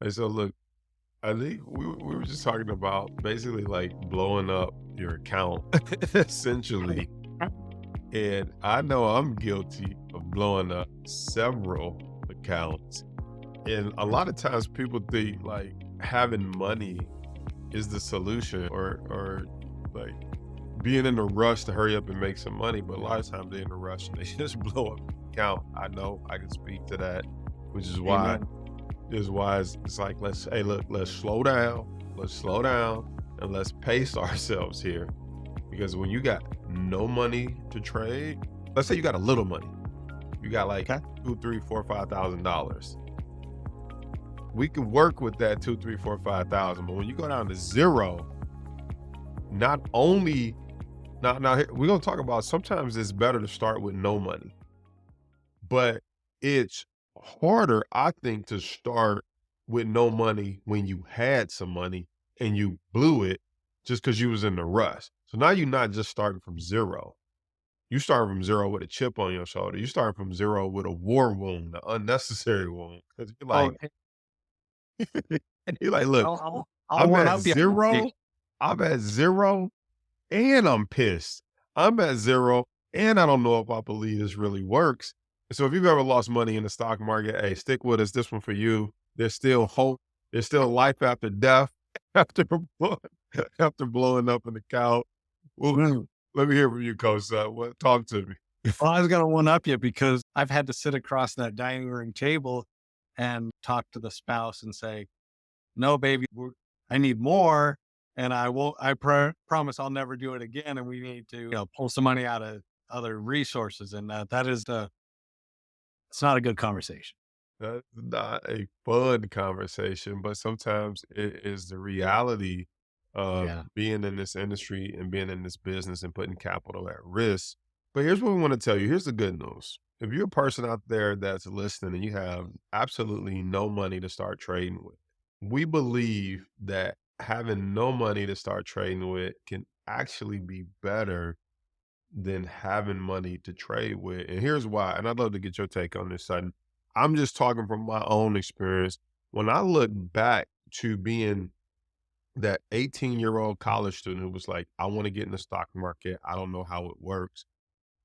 And so look, I think we were just talking about basically like blowing up your account essentially. And I know I'm guilty of blowing up several accounts. And a lot of times people think like having money is the solution or like being in a rush to hurry up and make some money. But a lot of times they're in a rush and they just blow up the account. I know I can speak to that, which Amen. is why it's like hey look, let's slow down and let's pace ourselves here. Because when you got no money to trade, let's say you got a little money, you got like Okay. two, three, four, $5,000. We can work with that two, three, four, 5,000. But when you go down to zero, not only we're gonna talk about sometimes it's better to start with no money, but it's harder, I think, to start with no money when you had some money and you blew it just because you was in the rush. So now you're not just starting from zero. You start from zero with a chip on your shoulder. You start from zero with a war wound, an unnecessary wound. Because you're Oh, like, you're like, look, I'll I'm one at up you. zero. I'm at zero and I'm pissed. I'm at zero and I don't know if I believe this really works. So if you've ever lost money in the stock market, hey, stick with us. This one for you. There's still hope. There's still life after death, after after blowing up an account. Well, let me hear from you, Coach. Talk to me. Well, I was gonna one up you because I've had to sit across that dining room table and talk to the spouse and say, "No, baby, I need more, and I won't. Promise I'll never do it again. And we need to, pull some money out of other resources." And that is it's not a good conversation. That's not a fun conversation, but sometimes it is the reality of Yeah. being in this industry and being in this business and putting capital at risk. But here's what we want to tell you. Here's the good news. If you're a person out there that's listening and you have absolutely no money to start trading with, we believe that having no money to start trading with can actually be better than having money to trade with. And here's why. And I'd love to get your take on this, Sudden. I'm just talking from my own experience. When I look back to being that 18-year-old college student who was like, I want to get in the stock market. I don't know how it works.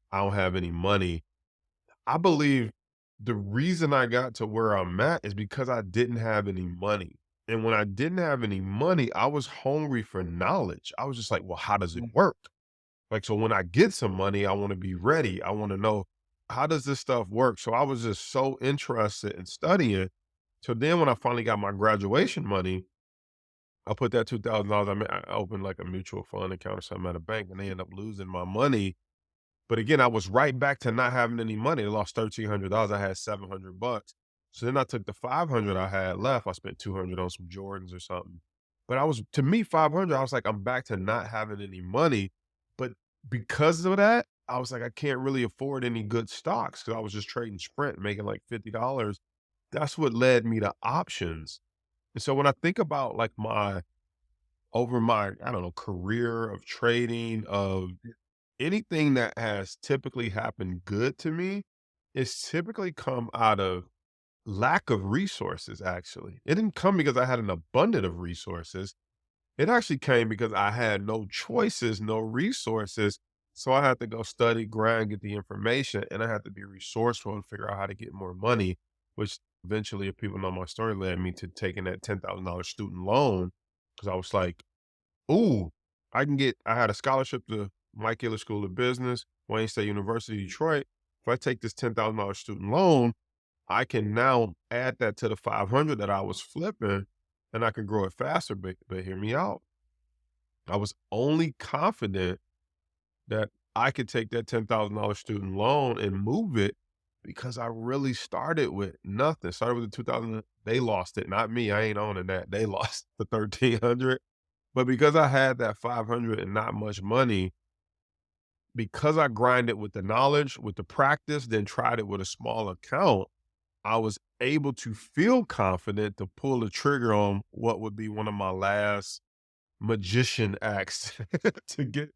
I don't have any money. I believe the reason I got to where I'm at is because I didn't have any money. And when I didn't have any money, I was hungry for knowledge. I was just like, well, how does it work? Like, so when I get some money, I want to be ready. I want to know how does this stuff work? So I was just so interested in studying. So then when I finally got my graduation money, I put that $2,000. I opened like a mutual fund account or something at a bank and they ended up losing my money. But again, I was right back to not having any money. I lost $1,300. I had 700 bucks. So then I took the 500 I had left. I spent 200 on some Jordans or something. But to me, 500, I was like, I'm back to not having any money. But because of that, I was like, I can't really afford any good stocks because I was just trading Sprint, making like $50. That's what led me to options. And so when I think about like I don't know, career of trading, of anything that has typically happened good to me, it's typically come out of lack of resources, actually. It didn't come because I had an abundance of resources. It actually came because I had no choices, no resources. So I had to go study, grind, get the information, and I had to be resourceful and figure out how to get more money, which eventually, if people know my story, led me to taking that $10,000 student loan because I was like, ooh, I had a scholarship to Mike Giller School of Business, Wayne State University, Detroit. If I take this $10,000 student loan, I can now add that to the 500 that I was flipping and I can grow it faster. But hear me out. I was only confident that I could take that $10,000 student loan and move it because I really started with nothing. Started with the 2000. They lost it, not me. I ain't owning that. They lost the 1,300. But because I had that 500 and not much money, because I grinded with the knowledge, with the practice, then tried it with a small account, I was able to feel confident to pull the trigger on what would be one of my last magician acts to get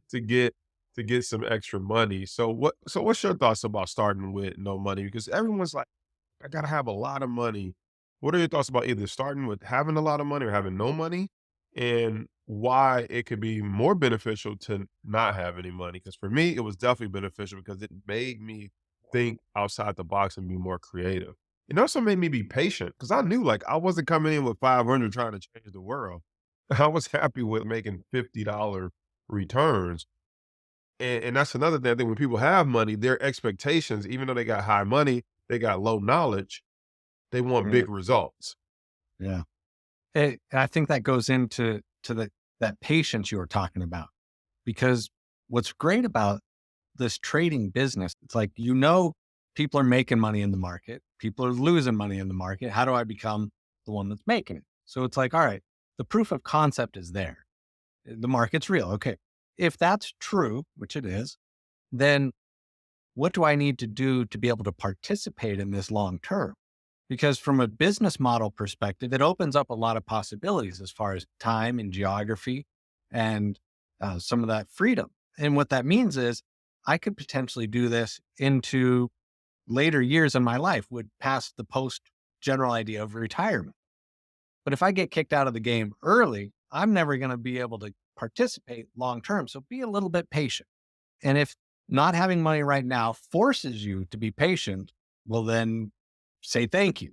to get to get some extra money. So what's your thoughts about starting with no money? Because everyone's like, I gotta have a lot of money. What are your thoughts about either starting with having a lot of money or having no money, and why it could be more beneficial to not have any money? Because for me, it was definitely beneficial because it made me think outside the box and be more creative. It also made me be patient because I knew like I wasn't coming in with 500 trying to change the world. I was happy with making $50 returns. And that's another thing. I think when people have money, their expectations, even though they got high money, they got low knowledge, they want Yeah. big results. Yeah. I think that goes into that patience you were talking about, because what's great about this trading business, it's like, people are making money in the market, people are losing money in the market. How do I become the one that's making it? So it's like, all right, the proof of concept is there. The market's real. Okay. If that's true, which it is, then what do I need to do to be able to participate in this long term? Because from a business model perspective, it opens up a lot of possibilities as far as time and geography and some of that freedom. And what that means is I could potentially do this into later years in my life, would pass the post general idea of retirement. But if I get kicked out of the game early, I'm never going to be able to participate long term. So be a little bit patient. And if not having money right now forces you to be patient, well, then say thank you,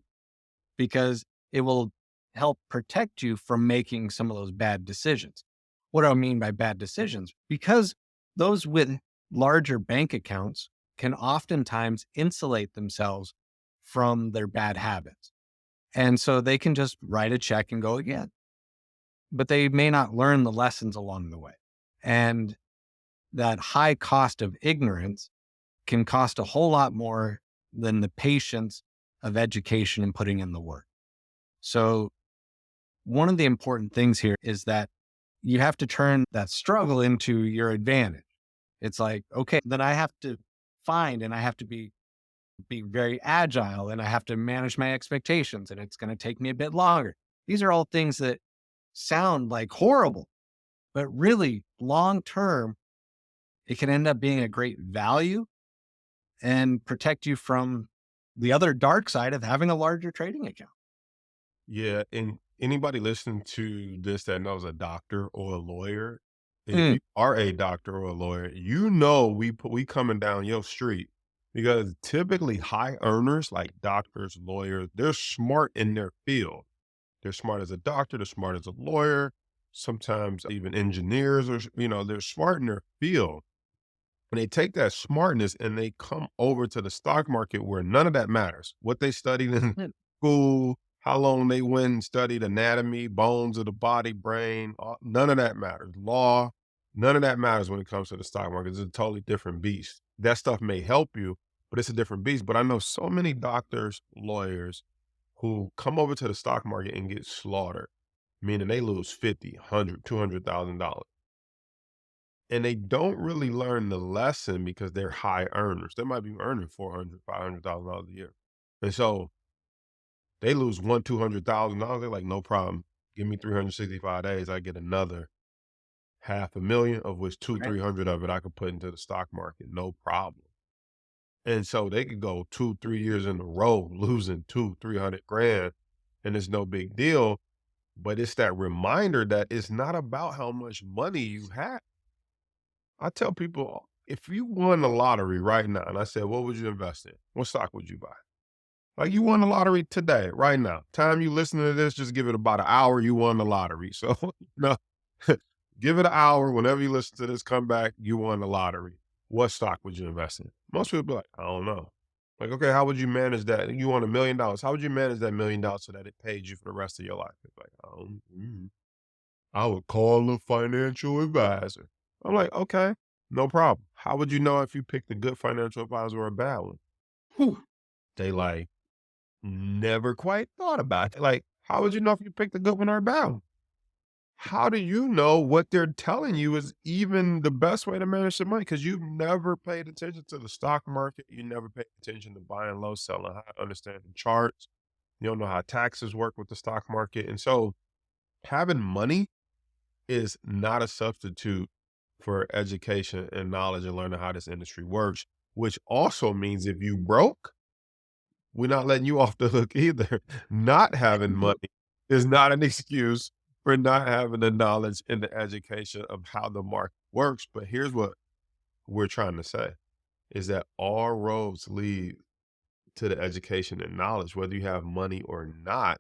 because it will help protect you from making some of those bad decisions. What do I mean by bad decisions? Because those with larger bank accounts can oftentimes insulate themselves from their bad habits. And so they can just write a check and go again, but they may not learn the lessons along the way. And that high cost of ignorance can cost a whole lot more than the patience of education and putting in the work. So one of the important things here is that you have to turn that struggle into your advantage. It's like, okay, then I have to find and I have to be very agile and I have to manage my expectations and it's going to take me a bit longer. These are all things that sound like horrible, but really long term, it can end up being a great value and protect you from the other dark side of having a larger trading account. Yeah, and anybody listening to this that knows a doctor or a lawyer, if Mm, you are a doctor or a lawyer, you know we coming down your street because typically high earners like doctors, lawyers, they're smart in their field. They're smart as a doctor, they're smart as a lawyer, sometimes even engineers or they're smart in their field. And they take that smartness and they come over to the stock market where none of that matters. What they studied in mm, school, how long they went and studied anatomy, bones of the body, brain, none of that matters. Law, none of that matters when it comes to the stock market. It's a totally different beast. That stuff may help you, but it's a different beast. But I know so many doctors, lawyers who come over to the stock market and get slaughtered, meaning they lose 50, 100, $200,000. And they don't really learn the lesson because they're high earners. They might be earning 400, $500,000 a year. And so they lose one, $200,000. They're like, no problem. Give me 365 days. I get another half a million, of which two, right. 300 of it I could put into the stock market. No problem. And so they could go 2, 3 years in a row losing two, 300 grand. And it's no big deal. But it's that reminder that it's not about how much money you have. I tell people, if you won the lottery right now, and I said, what would you invest in? What stock would you buy? Like you won the lottery today, right now. Time you listening to this, just give it about an hour. You won the lottery. So, no, give it an hour. Whenever you listen to this, come back. You won the lottery. What stock would you invest in? Most people be like, I don't know. Like, okay, how would you manage that? You won $1 million. How would you manage that $1 million so that it paid you for the rest of your life? It's like, I would call a financial advisor. I'm like, okay, no problem. How would you know if you picked a good financial advisor or a bad one? Whew. They like never quite thought about it. Like, how would you know if you picked a good one or a bad one? How do you know what they're telling you is even the best way to manage your money? Because you've never paid attention to the stock market. You never paid attention to buying low, selling high, understanding charts. You don't know how taxes work with the stock market. And so having money is not a substitute for education and knowledge and learning how this industry works, which also means if you broke, we're not letting you off the hook either. Not having money is not an excuse for not having the knowledge and the education of how the market works. But here's what we're trying to say is that all roads lead to the education and knowledge, whether you have money or not.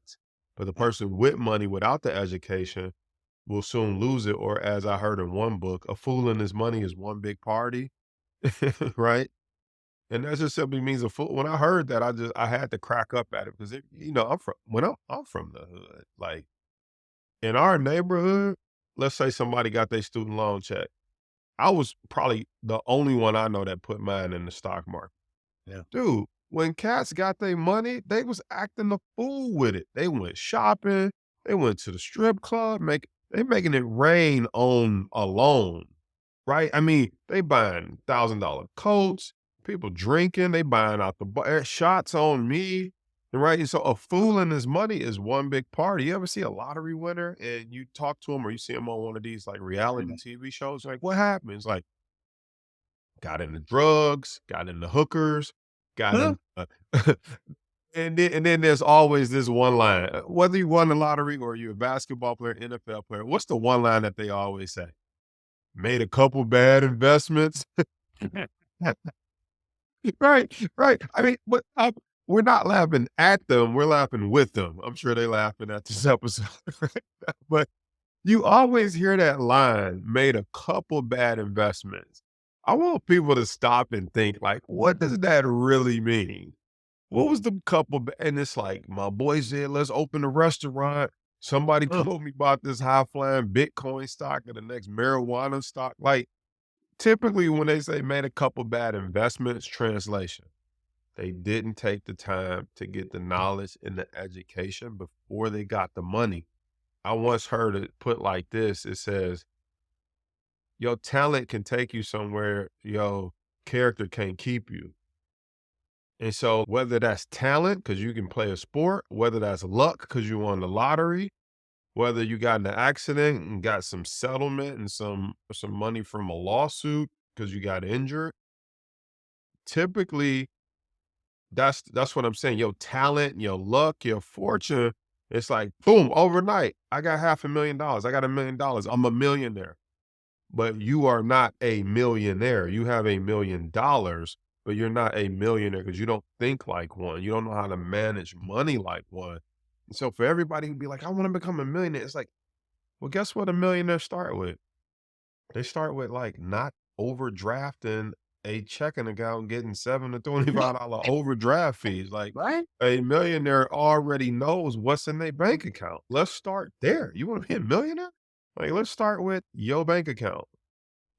But the person with money without the education will soon lose it. Or as I heard in one book, a fool and his money is one big party, right? And that just simply means a fool. When I heard that, I had to crack up at it because I'm from the hood. Like in our neighborhood, let's say somebody got their student loan check. I was probably the only one I know that put mine in the stock market. Yeah. Dude, when cats got their money, they was acting a fool with it. They went shopping, they went to the strip club, they making it rain on a loan, right? I mean, they buying $1,000 coats, people drinking, they buying out the bar, shots on me, right? And so a fool and his money is one big party. You ever see a lottery winner and you talk to him or you see him on one of these like reality TV shows, like what happens? Like got into drugs, got into hookers, got Huh? in and then there's always this one line, whether you won the lottery or you're a basketball player, NFL player, what's the one line that they always say? Made a couple bad investments. Right, right. I mean, but, we're not laughing at them, we're laughing with them. I'm sure they laughing at this episode, right? But you always hear that line, "Made a couple bad investments." I want people to stop and think, like, what does that really mean? What was the couple and it's like, my boy said, "Let's open a restaurant." Somebody Ugh. told me about this high flying Bitcoin stock and the next marijuana stock. Like, typically when they say made a couple bad investments, translation, they didn't take the time to get the knowledge and the education before they got the money. I once heard it put like this. It says, your talent can take you somewhere your character can't keep you. And so whether that's talent, because you can play a sport, whether that's luck, because you won the lottery, whether you got in an accident and got some settlement and some money from a lawsuit because you got injured, typically that's what I'm saying. Your talent, your luck, your fortune, it's like boom, overnight. I got $500,000. I got $1,000,000. I'm a millionaire. But you are not a millionaire. You have $1,000,000, but you're not a millionaire because you don't think like one. You don't know how to manage money like one. And so for everybody who'd be like, I want to become a millionaire, it's like, well, guess what a millionaire start with? They start with like not overdrafting a checking account and getting $7 to $25 overdraft fees. Like Right? a millionaire already knows what's in their bank account. Let's start there. You want to be a millionaire? Like, let's start with your bank account.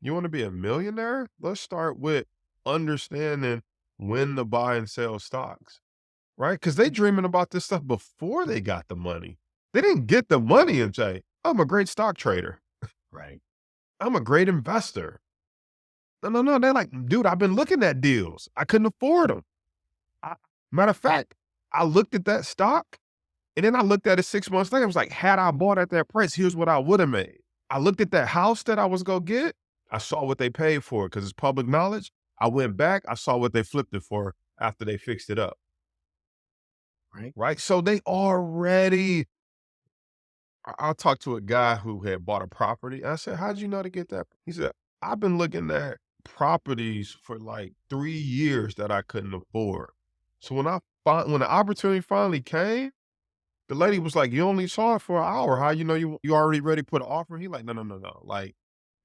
You want to be a millionaire? Let's start with understanding when to buy and sell stocks, right? Because they dreaming about this stuff before they got the money. They didn't get the money and say, I'm a great stock trader. Right. I'm a great investor. No, no, no. They're like, dude, I've been looking at deals. I couldn't afford them. Matter of fact, I looked at that stock and then I looked at it 6 months later. I was like, had I bought at that price, here's what I would have made. I looked at that house that I was going to get. I saw what they paid for it because it's public knowledge. I went back. I saw what they flipped it for after they fixed it up. Right. Right. So they already, I talked to a guy who had bought a property. I said, how'd you know to get that? He said, I've been looking at properties for like 3 years that I couldn't afford. So when the opportunity finally came, the lady was like, "You only saw it for an hour. How you know you already ready to put an offer?" He like, "No, no, no, no. Like,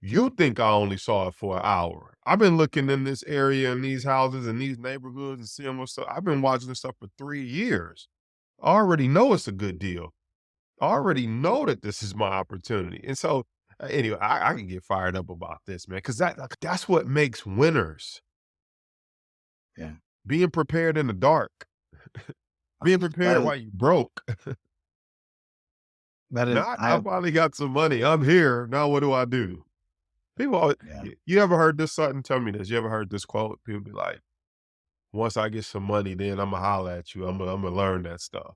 you think I only saw it for an hour. I've been looking in this area in these houses and these neighborhoods and seeing what's up. I've been watching this stuff for 3 years. I already know it's a good deal. I already know that this is my opportunity." And so, anyway, I can get fired up about this, man, because that's what makes winners. Yeah. Being prepared in the dark, being That prepared is while you broke. that is Not, I I finally got some money. I'm here. Now what do I do? People always, yeah. you ever heard this, Sutton? Tell me this. You ever heard this quote? People be like, once I get some money, then Imma holler at you. Imma learn that stuff.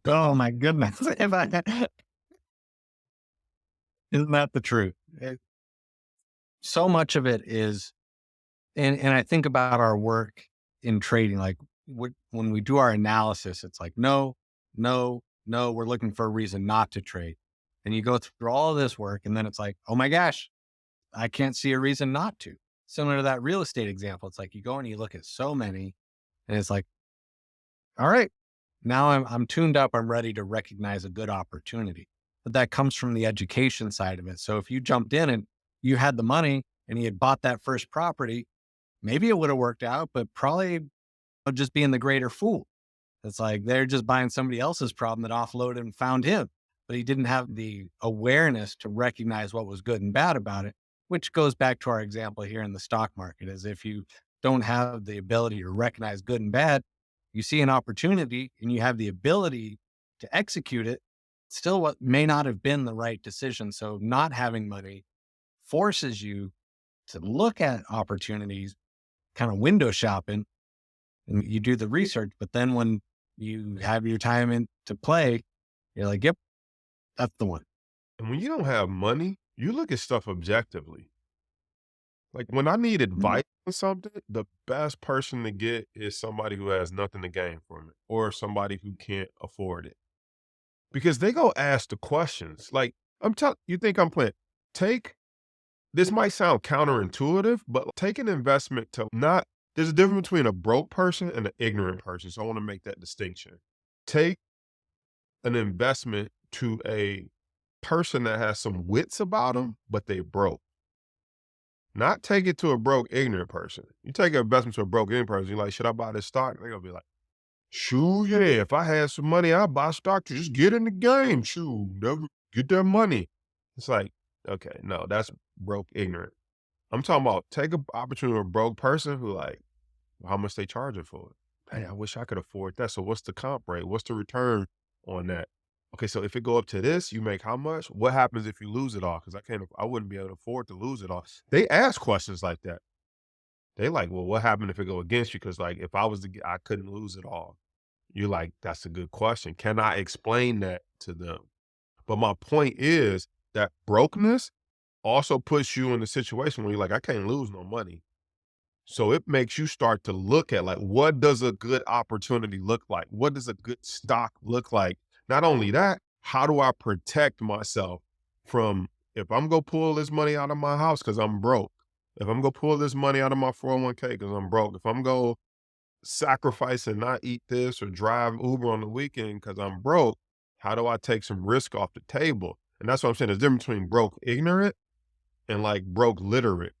Oh my goodness. If isn't that the truth? So much of it is and I think about our work in trading, like when we do our analysis, it's like, no, no, no, we're looking for a reason not to trade. And you go through all of this work, and then it's like, oh my gosh, I can't see a reason not to. Similar to that real estate example. It's like you go and you look at so many, and it's like, all right, now I'm tuned up. I'm ready to recognize a good opportunity. But that comes from the education side of it. So if you jumped in and you had the money and you had bought that first property, maybe it would have worked out, but probably just being the greater fool. It's like they're just buying somebody else's problem that offloaded and found him, but he didn't have the awareness to recognize what was good and bad about it, which goes back to our example here in the stock market. Is if you don't have the ability to recognize good and bad, you see an opportunity and you have the ability to execute it, still what may not have been the right decision. So not having money forces you to look at opportunities, kind of window shopping, and you do the research. But then when you have your time in to play, you're like, yep, that's the one. And when you don't have money, you look at stuff objectively. Like when I need Mm. advice on something, the best person to get is somebody who has nothing to gain from it or somebody who can't afford it because they go ask the questions. Like I'm telling you, think I'm playing. Take this might sound counterintuitive, but take an investment to not, there's a difference between a broke person and an ignorant person. So I want to make that distinction. Take an investment to a person that has some wits about them, but they broke. Not take it to a broke, ignorant person. You take an investment to a broke, ignorant person, you're like, should I buy this stock? They're gonna be like, sure, yeah. If I had some money, I'd buy stock to just get in the game. Shoot, never get that money. It's like, okay, no, that's broke, ignorant. I'm talking about take an opportunity with a broke person who like, how much they charging for it? Hey, I wish I could afford that. So what's the comp rate? What's the return on that? Okay, so if it go up to this, you make how much? What happens if you lose it all? Because I wouldn't be able to afford to lose it all. They ask questions like that. They like, well, what happened if it go against you? Because like, if I was to, I couldn't lose it all. You're like, that's a good question. Can I explain that to them? But my point is that brokenness also puts you in a situation where you're like, I can't lose no money. So it makes you start to look at like, what does a good opportunity look like? What does a good stock look like? Not only that, how do I protect myself from if I'm gonna pull this money out of my house because I'm broke, if I'm gonna pull this money out of my 401k because I'm broke, if I'm gonna sacrifice and not eat this or drive Uber on the weekend because I'm broke, how do I take some risk off the table? And that's what I'm saying. There's a difference between broke ignorant and like broke literate.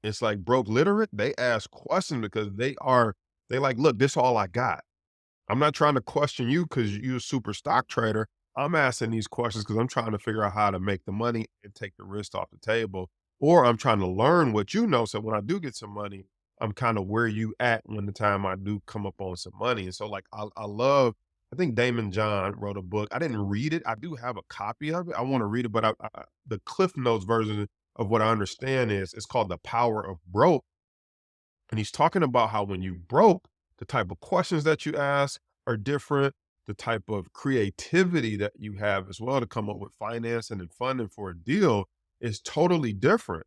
It's like broke literate, they ask questions because they like, look, this all I got. I'm not trying to question you because you're a super stock trader. I'm asking these questions because I'm trying to figure out how to make the money and take the risk off the table. Or I'm trying to learn what you know. So when I do get some money, I'm kind of where you at when the time I do come up on some money. And so like I love, I think Damon John wrote a book. I didn't read it. I do have a copy of it. I want to read it, but the Cliff Notes version of what I understand is it's called The Power of Broke. And he's talking about how when you broke, the type of questions that you ask are different, the type of creativity that you have as well to come up with financing and funding for a deal is totally different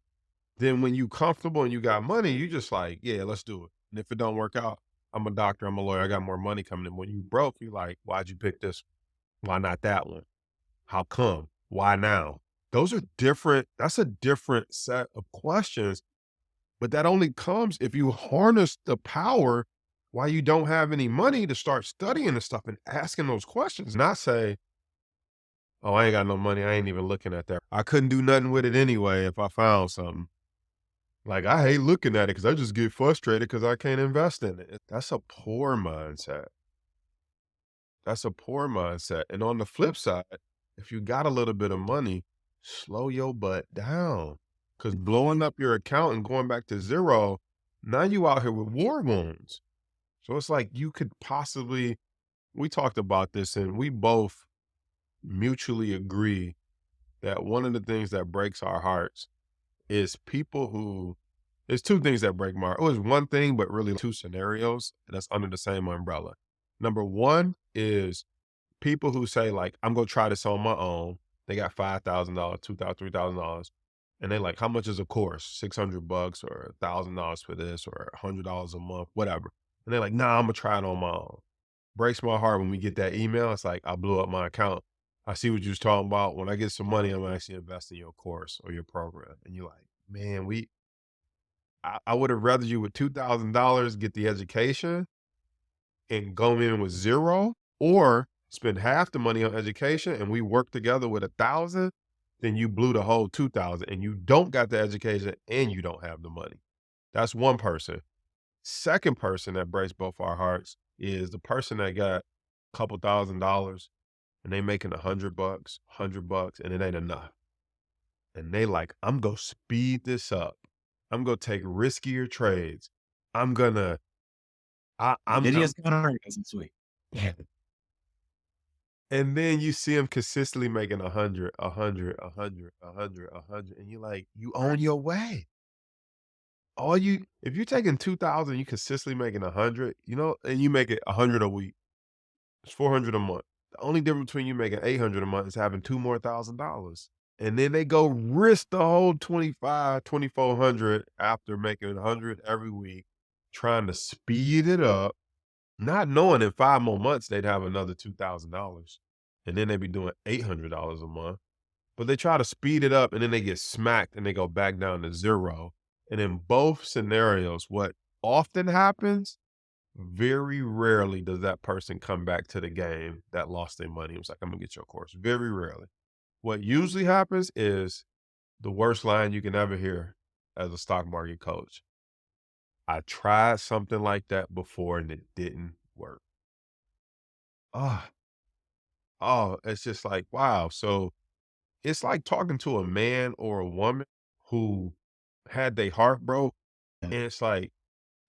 than when you comfortable and you got money, you just like, yeah, let's do it. And if it don't work out, I'm a doctor, I'm a lawyer, I got more money coming in. When you broke, you like, why'd you pick this? Why not that one? How come? Why now? Those are different. That's a different set of questions, but that only comes if you harness the power while you don't have any money to start studying the stuff and asking those questions, not say, oh, I ain't got no money. I ain't even looking at that. I couldn't do nothing with it anyway if I found something. Like, I hate looking at it because I just get frustrated because I can't invest in it. That's a poor mindset. That's a poor mindset. And on the flip side, if you got a little bit of money, slow your butt down. Because blowing up your account and going back to zero, now you out here with war wounds. So it's like you could possibly, we talked about this and we both mutually agree that one of the things that breaks our hearts is people who, there's two things that break my heart. It was one thing, but really two scenarios that's under the same umbrella. Number one is people who say like, I'm gonna try this on my own. They got $5,000, $2,000, $3,000. And they like, how much is a course? $600 or $1,000 for this or $100 a month, whatever. And they're like, nah, I'm gonna try it on my own. Breaks my heart when we get that email. It's like, I blew up my account. I see what you was talking about. When I get some money, I'm gonna actually invest in your course or your program. And you're like, man, I would have rather you with $2,000 get the education and go in with 0, or spend half the money on education and we work together with 1,000, then you blew the whole 2,000 and you don't got the education and you don't have the money. That's one person. Second person that breaks both our hearts is the person that got a couple $1,000 and they making $100, $100, and it ain't enough. And they like, I'm gonna speed this up. I'm gonna take riskier trades. I'm gonna, I'm Lydia's got her this week. and then you see them consistently making 100, 100, 100, 100, 100, and you're like, you on your way. All you if you're taking 2,000, you consistently making 100, and you make it 100 a week, it's 400 a month. The only difference between you making 800 a month is having two more $1,000. And then they go risk the whole 25, 2,400 after making 100 every week, trying to speed it up, not knowing in 5 more months they'd have another $2,000, and then they'd be doing $800 a month. But they try to speed it up, and then they get smacked, and they go back down to 0. And in both scenarios, what often happens, very rarely does that person come back to the game that lost their money. It was like, "I'm gonna get your course." Very rarely. What usually happens is the worst line you can ever hear as a stock market coach. "I tried something like that before and it didn't work." Oh, oh, it's just like, wow. So it's like talking to a man or a woman who had their heart broke, and it's like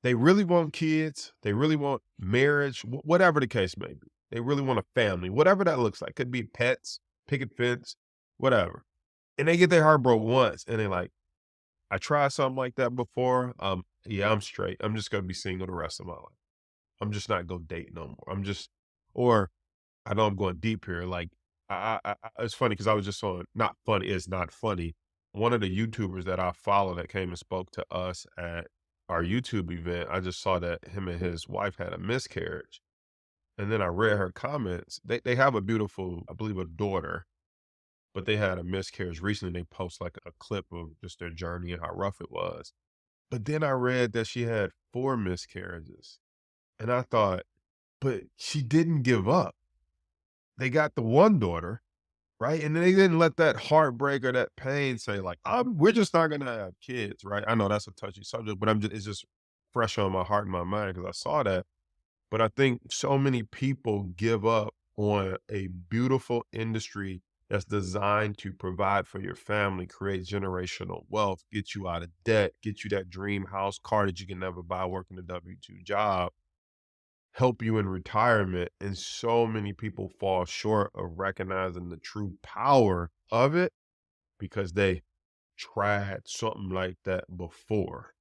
they really want kids, they really want marriage, whatever the case may be. They really want a family, whatever that looks like. Could be pets, picket fence, whatever. And they get their heart broke once, and they're like, "I tried something like that before. Yeah, I'm straight. I'm just gonna be single the rest of my life. I'm just not gonna date no more. I'm just," or I know I'm going deep here. Like, it's funny because I was just on, not funny, it's not funny. One of the YouTubers that I follow that came and spoke to us at our YouTube event, I just saw that him and his wife had a miscarriage. And then I read her comments. They have a beautiful, I believe, a daughter, but they had a miscarriage recently. They post like a clip of just their journey and how rough it was. But then I read that she had 4 miscarriages. And I thought, but she didn't give up. They got the one daughter, right? And they didn't let that heartbreak or that pain say like, we're just not gonna have kids, right? I know that's a touchy subject, but it's just fresh on my heart and my mind because I saw that. But I think so many people give up on a beautiful industry that's designed to provide for your family, create generational wealth, get you out of debt, get you that dream house, car that you can never buy working a W-2 job, help you in retirement. And so many people fall short of recognizing the true power of it because they tried something like that before.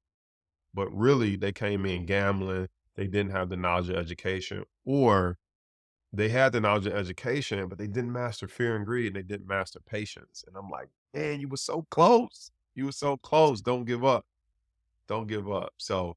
But really, they came in gambling. They didn't have the knowledge of education, or they had the knowledge of education, but they didn't master fear and greed. And they didn't master patience. And I'm like, man, you were so close. You were so close. Don't give up. Don't give up. So,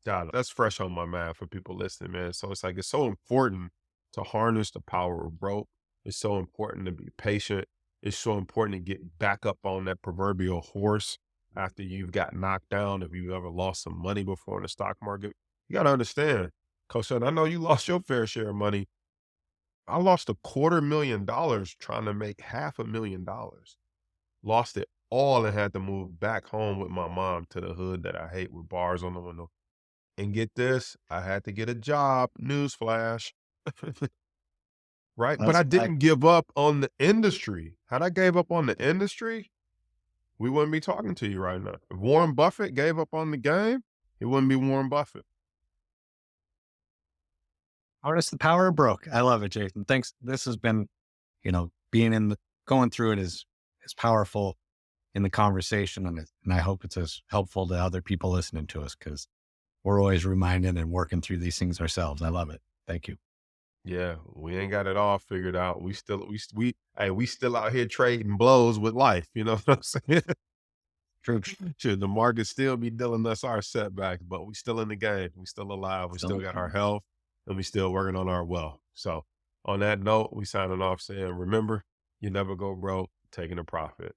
God, that's fresh on my mind for people listening, man. So it's like it's so important to harness the power of broke. It's so important to be patient. It's so important to get back up on that proverbial horse after you've got knocked down. If you've ever lost some money before in the stock market, you got to understand, Coach Sutton, I know you lost your fair share of money. I lost $250,000 trying to make $500,000. Lost it all and had to move back home with my mom to the hood that I hate with bars on the window. And get this, I had to get a job, newsflash, right? But That's I why didn't give up on the industry. Had I gave up on the industry, we wouldn't be talking to you right now. If Warren Buffett gave up on the game, it wouldn't be Warren Buffett. harness the power of broke. I love it, Jason. Thanks. This has been, being going through it is powerful in the conversation, and I hope it's as helpful to other people listening to us because we're always reminded and working through these things ourselves. I love it. Thank you. Yeah, we ain't got it all figured out. We still out here trading blows with life. You know what I'm saying? True. Should the market still be dealing us our setbacks, but we still in the game. We still alive. We Still still got our health and we still working on our wealth. So on that note, we signing off saying, remember, you never go broke taking a profit.